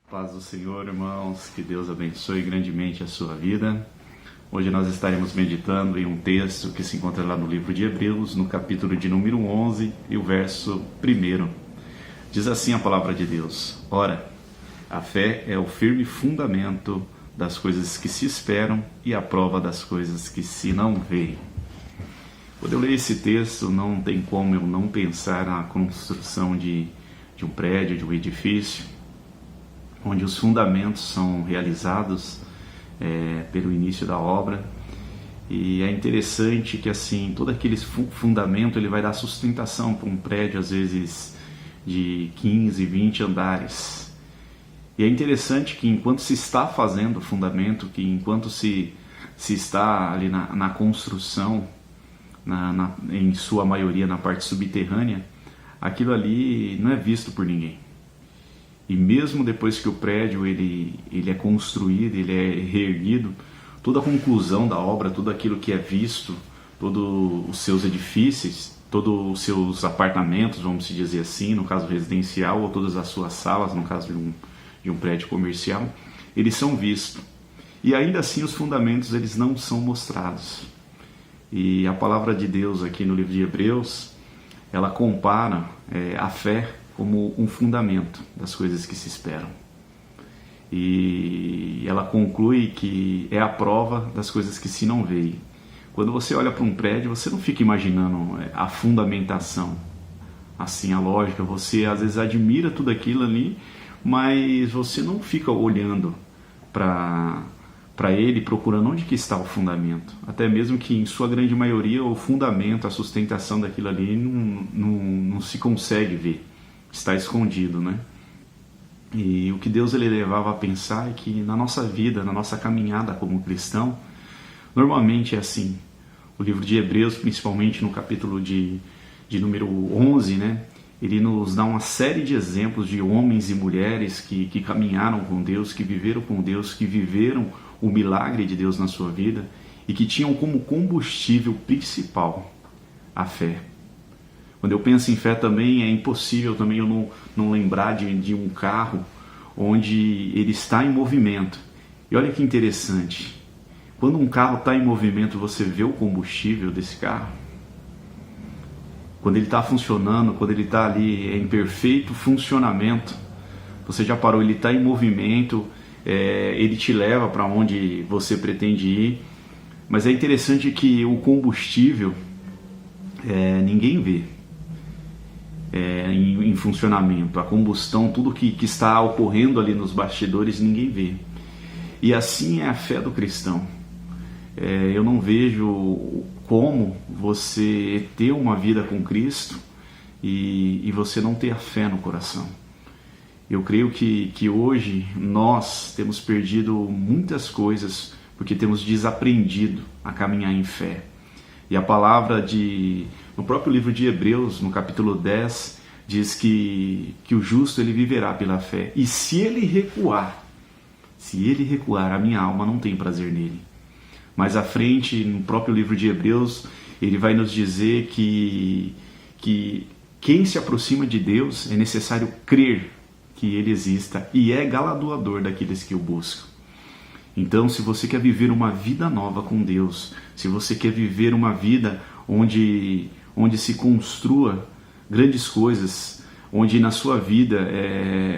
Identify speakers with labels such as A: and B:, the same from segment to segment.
A: Paz do Senhor, irmãos, que Deus abençoe grandemente a sua vida. Hoje nós estaremos meditando em um texto que se encontra lá no livro de Hebreus, no capítulo de número 11 e o verso 1. Diz assim a palavra de Deus: Ora, a fé é o firme fundamento das coisas que se esperam e a prova das coisas que se não veem. Quando eu leio esse texto, não tem como eu não pensar na construção de um prédio, de um edifício, onde os fundamentos são realizados pelo início da obra. E é interessante que assim, todo aquele fundamento ele vai dar sustentação para um prédio, às vezes de 15, 20 andares. E é interessante que enquanto se está fazendo o fundamento, que enquanto se está ali na construção, em sua maioria na parte subterrânea, aquilo ali não é visto por ninguém. E mesmo depois que o prédio ele é construído, ele é reerguido, toda a conclusão da obra, tudo aquilo que é visto, todos os seus edifícios, todos os seus apartamentos, vamos dizer assim, no caso residencial, ou todas as suas salas, no caso de um prédio comercial, eles são vistos. E ainda assim os fundamentos eles não são mostrados. E a palavra de Deus aqui no livro de Hebreus, ela compara a fé como um fundamento das coisas que se esperam. E ela conclui que é a prova das coisas que se não veem. Quando você olha para um prédio, você não fica imaginando a fundamentação, assim, a lógica. Você às vezes admira tudo aquilo ali, mas você não fica olhando para ele, procurando onde que está o fundamento. Até mesmo que em sua grande maioria o fundamento, a sustentação daquilo ali não se consegue ver. Está escondido, né? E o que Deus ele levava a pensar é que na nossa vida, na nossa caminhada como cristão, normalmente é assim. O livro de Hebreus, principalmente no capítulo de número 11, né? Ele nos dá uma série de exemplos de homens e mulheres que caminharam com Deus, que viveram com Deus, que viveram o milagre de Deus na sua vida e que tinham como combustível principal a fé. Quando eu penso em fé também, é impossível também eu não lembrar de um carro onde ele está em movimento. E olha que interessante, quando um carro está em movimento, você vê o combustível desse carro? Quando ele está funcionando, quando ele está ali em perfeito funcionamento, você já parou, ele está em movimento, ele te leva para onde você pretende ir. Mas é interessante que o combustível ninguém vê. Em funcionamento, a combustão, tudo que está ocorrendo ali nos bastidores, ninguém vê. E assim é a fé do cristão. Eu não vejo como você ter uma vida com Cristo e você não ter a fé no coração. Eu creio que hoje nós temos perdido muitas coisas porque temos desaprendido a caminhar em fé. E a palavra no próprio livro de Hebreus, no capítulo 10, diz que o justo ele viverá pela fé. E se ele recuar, a minha alma não tem prazer nele. Mais à frente, no próprio livro de Hebreus, ele vai nos dizer que quem se aproxima de Deus é necessário crer que ele exista e é galardoador daqueles que o buscam. Então, se você quer viver uma vida nova com Deus, se você quer viver uma vida onde se construa grandes coisas, onde na sua vida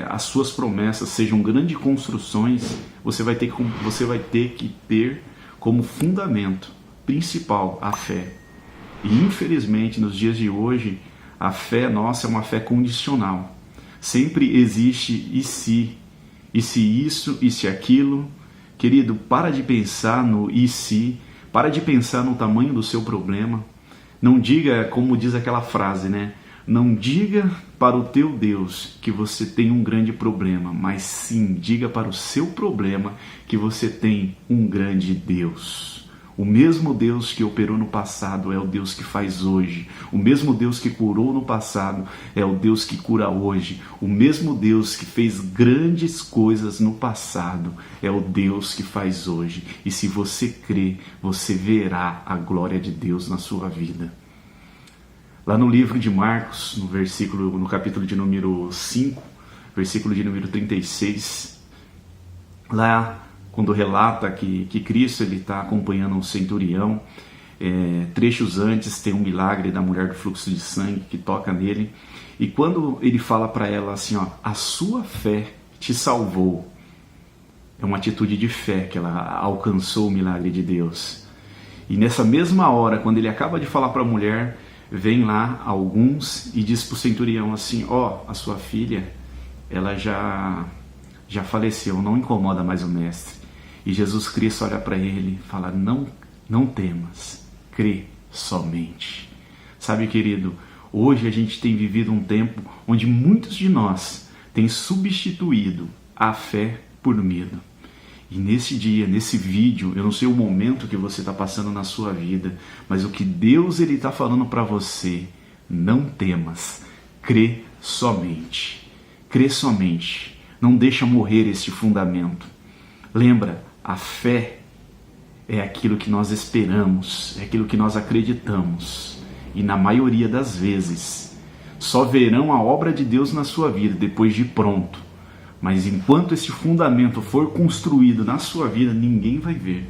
A: as suas promessas sejam grandes construções, você vai ter que ter como fundamento principal a fé. E infelizmente nos dias de hoje, a fé nossa é uma fé condicional. Sempre existe e se isso, e se aquilo. Querido, para de pensar no e se, para de pensar no tamanho do seu problema. Não diga, como diz aquela frase, né? Não diga para o teu Deus que você tem um grande problema, mas sim, diga para o seu problema que você tem um grande Deus. O mesmo Deus que operou no passado é o Deus que faz hoje. O mesmo Deus que curou no passado é o Deus que cura hoje. O mesmo Deus que fez grandes coisas no passado é o Deus que faz hoje. E se você crê, você verá a glória de Deus na sua vida. Lá no livro de Marcos, no capítulo de número 5, versículo de número 36, Lá, quando relata que Cristo está acompanhando um centurião, trechos antes tem um milagre da mulher do fluxo de sangue que toca nele, e quando ele fala para ela assim, ó, a sua fé te salvou, é uma atitude de fé que ela alcançou o milagre de Deus. E nessa mesma hora, quando ele acaba de falar para a mulher, vem lá alguns e diz para o centurião assim, ó, a sua filha, ela já faleceu, não incomoda mais o mestre. E Jesus Cristo olha para ele e fala, não temas, crê somente. Sabe, querido, hoje a gente tem vivido um tempo onde muitos de nós têm substituído a fé por medo. E nesse dia, nesse vídeo, eu não sei o momento que você está passando na sua vida, mas o que Deus está falando para você, não temas, crê somente. Crê somente. Não deixa morrer este fundamento. Lembra, a fé é aquilo que nós esperamos, é aquilo que nós acreditamos. E na maioria das vezes, só verão a obra de Deus na sua vida depois de pronto. Mas enquanto esse fundamento for construído na sua vida, ninguém vai ver.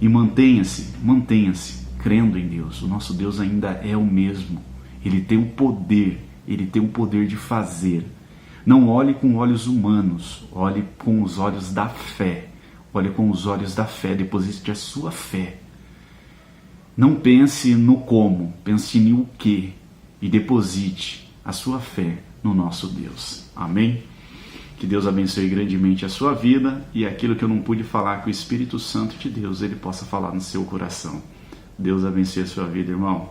A: E mantenha-se crendo em Deus. O nosso Deus ainda é o mesmo. Ele tem o poder de fazer. Não olhe com olhos humanos, olhe com os olhos da fé. Olhe com os olhos da fé, deposite a sua fé. Não pense no como, pense no que e deposite a sua fé no nosso Deus. Amém? Que Deus abençoe grandemente a sua vida e aquilo que eu não pude falar, que o Espírito Santo de Deus ele possa falar no seu coração. Deus abençoe a sua vida, irmão.